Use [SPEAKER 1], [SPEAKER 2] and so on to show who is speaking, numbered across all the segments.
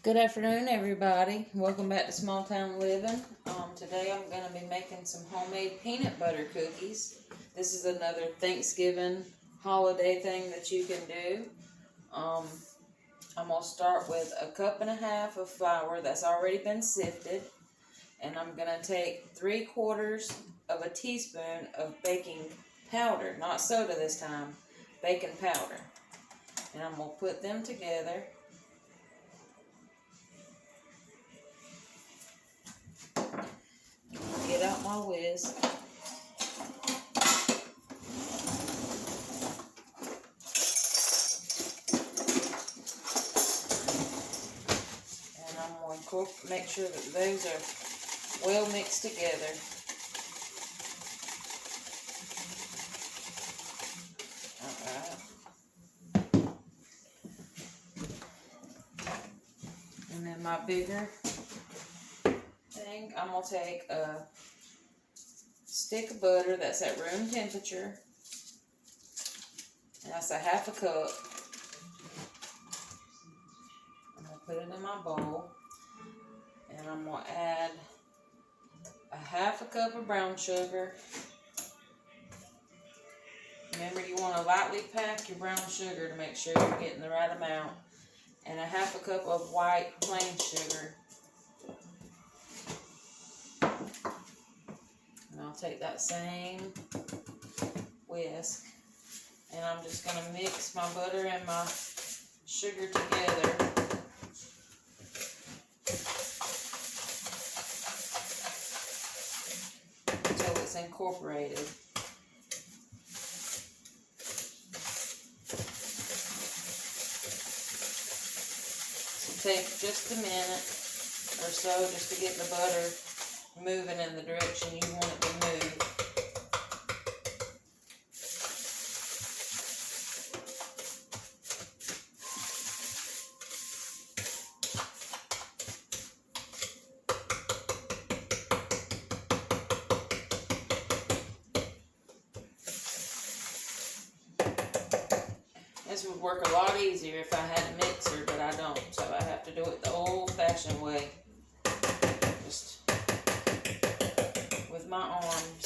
[SPEAKER 1] Good afternoon, everybody. Welcome back to Small Town Living. Today I'm going to be making some homemade peanut butter cookies. This is another Thanksgiving holiday thing that you can do. I'm going to start with 1.5 cups of flour that's already been sifted. And I'm going to take 3/4 of a teaspoon of baking powder, not soda this time, baking powder. And I'm going to put them together. Get out my whisk. And I'm going to make sure that those are well mixed together. Alright. And then my bigger thing, I'm going to take a stick of butter that's at room temperature. And that's 1/2 cup. I'm going to put it in my bowl. And I'm going to add 1/2 cup of brown sugar. Remember, you want to lightly pack your brown sugar to make sure you're getting the right amount. And 1/2 cup of white plain sugar. And I'll take that same whisk. And I'm just going to mix my butter and my sugar together. Until it's incorporated. So take just a minute or so just to get the butter moving in the direction you want it to move. This would work a lot easier if I had a mixer, but I don't, so I have to do it the old-fashioned way. Just with my arms.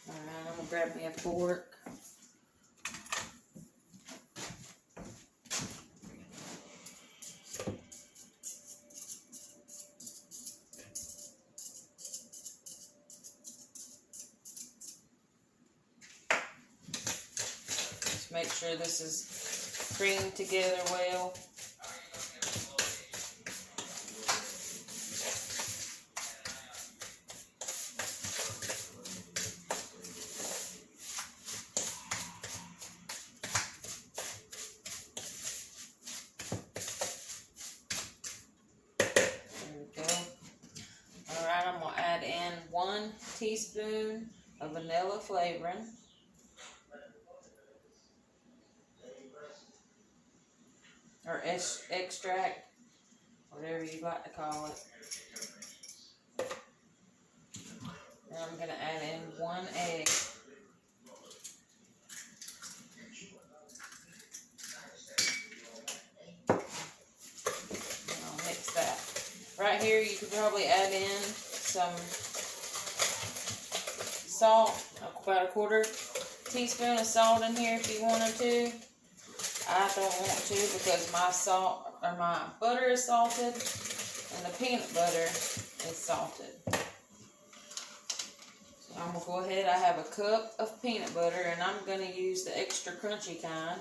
[SPEAKER 1] Alright, I'm gonna grab me a fork. Make sure this is creamed together well. There we go. Alright, I'm going to add in 1 teaspoon of vanilla flavoring. Or extract, whatever you like to call it. And I'm going to add in 1 egg. And I'll mix that. Right here you could probably add in some salt, about 1/4 teaspoon of salt in here if you wanted to. I don't want to because my butter is salted and the peanut butter is salted. So I'm going to go ahead. I have 1 cup of peanut butter and I'm going to use the extra crunchy kind.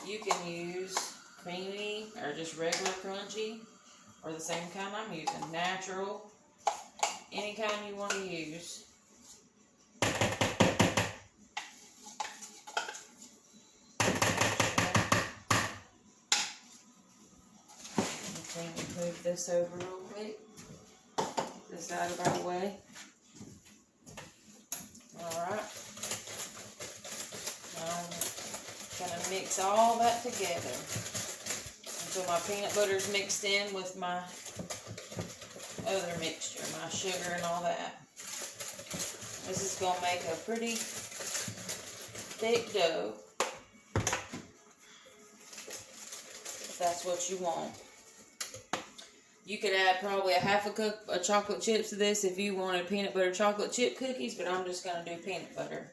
[SPEAKER 1] You can use creamy or just regular crunchy or the same kind I'm using. Natural, any kind you want to use. Move this over real quick. This out of our way. Alright. mix all that together until my peanut butter is mixed in with my other mixture, my sugar and all that. This is going to make a pretty thick dough, if that's what you want. You could add probably a half a cup of chocolate chips to this if you wanted peanut butter chocolate chip cookies, but I'm just going to do peanut butter.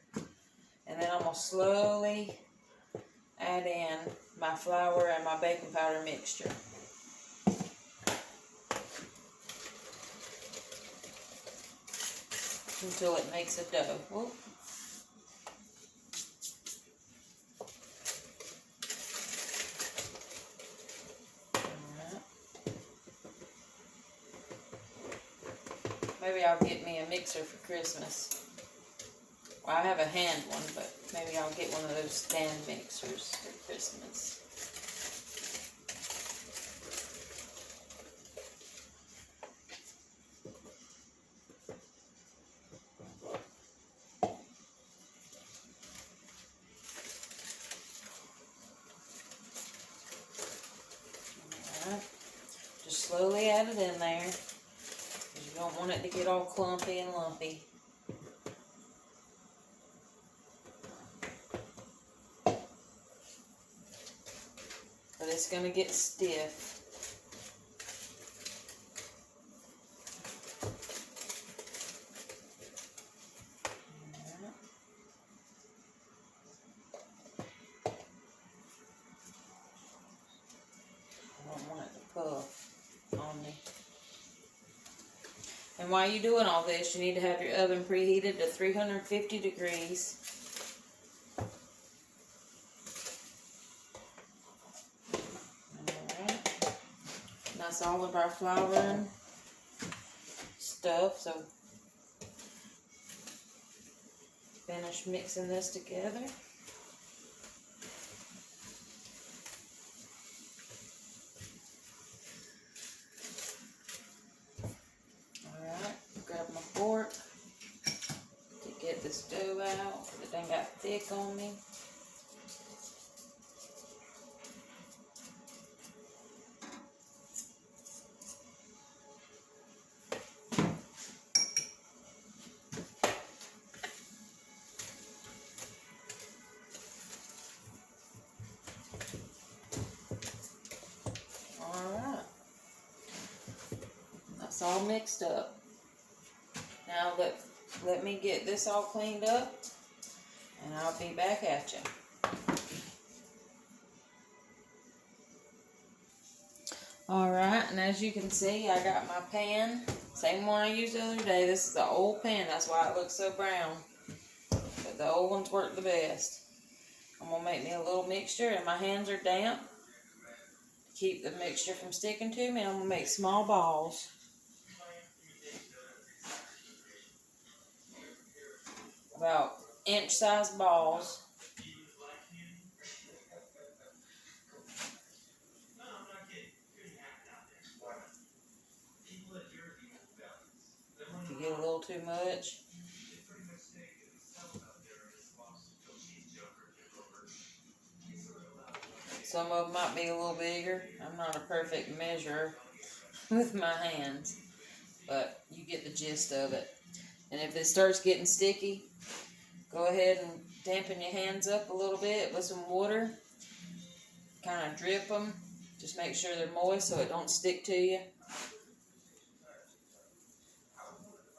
[SPEAKER 1] And then I'm going to slowly add in my flour and my baking powder mixture. Until it makes a dough. Whoop. Alright. Maybe I'll get me a mixer for Christmas. Well, I have a hand one, but maybe I'll get one of those stand mixers for Christmas. Just slowly add it in there, because you don't want it to get all clumpy and lumpy. But it's going to get stiff. Puff on me. And while you're doing all this, you need to have your oven preheated to 350 degrees. Alright. That's all of our flour and stuff, so finish mixing this together. Grab my fork to get this dough out. It done got thick on me. Alright. That's all mixed up. Now let me get this all cleaned up, and I'll be back at you. Alright, and as you can see, I got my pan. Same one I used the other day. This is the old pan, that's why it looks so brown. But the old ones work the best. I'm going to make me a little mixture, and my hands are damp. To keep the mixture from sticking to me, I'm going to make small balls. About inch-sized balls. If you get a little too much, some of them might be a little bigger. I'm not a perfect measurer with my hands, but you get the gist of it. And if it starts getting sticky, go ahead and dampen your hands up a little bit with some water. Kind of drip them. Just make sure they're moist so it don't stick to you.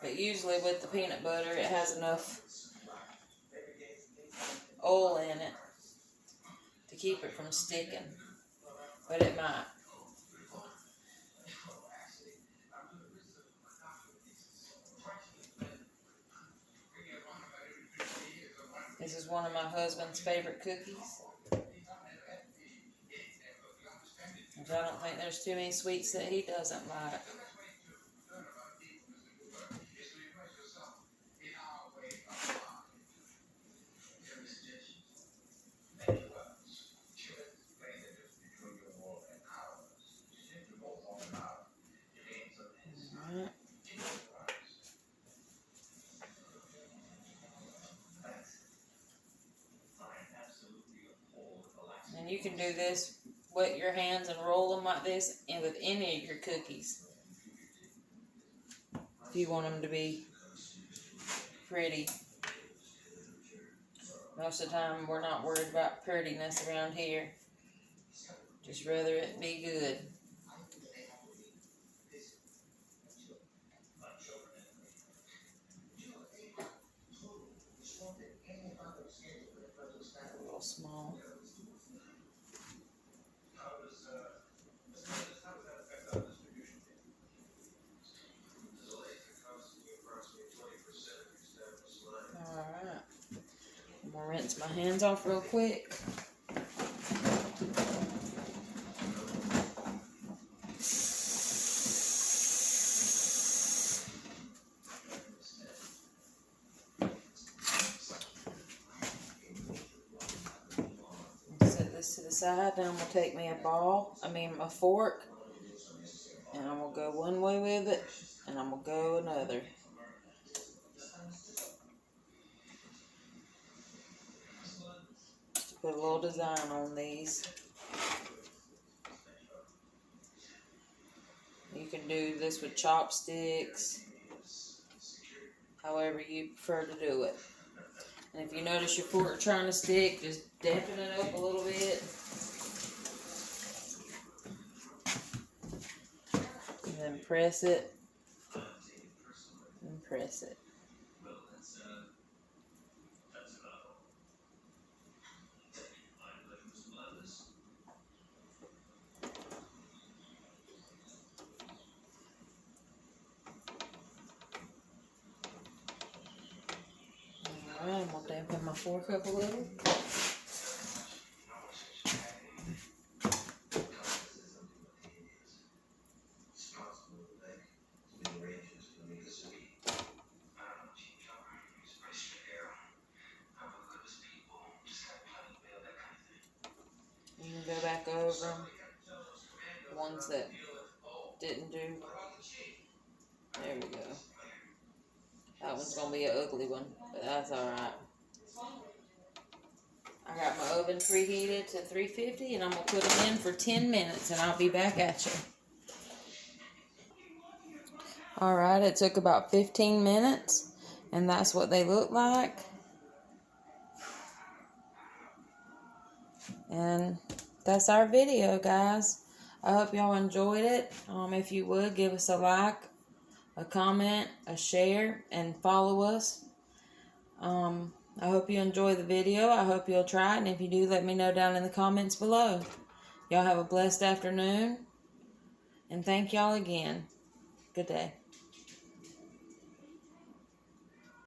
[SPEAKER 1] But usually with the peanut butter, it has enough oil in it to keep it from sticking. But it might. This is one of my husband's favorite cookies. I don't think there's too many sweets that he doesn't like. And you can do this, wet your hands and roll them like this, and with any of your cookies. If you want them to be pretty. Most of the time, we're not worried about prettiness around here. Just rather it be good. A little small. Alright. I'm going to rinse my hands off real quick. Set this to the side. Then I'm going to take me a fork, and I'm going to go one way with it, and I'm going to go another. Just put a little design on these. You can do this with chopsticks, however you prefer to do it. And if you notice your fork trying to stick, just dampen it up a little bit. And then press it. And press it. Alright, I'm going to dampen my fork up a little. You can go back over them. The ones that didn't do. There we go. That one's going to be an ugly one, but that's alright. I got my oven preheated to 350, and I'm going to put them in for 10 minutes, and I'll be back at you. Alright, it took about 15 minutes, and that's what they look like. And that's our video, guys. I hope y'all enjoyed it. If you would, give us a like, a comment, a share, and follow us. I hope you enjoy the video. I hope you'll try it. And if you do, let me know down in the comments below. Y'all have a blessed afternoon. And thank y'all again. Good day.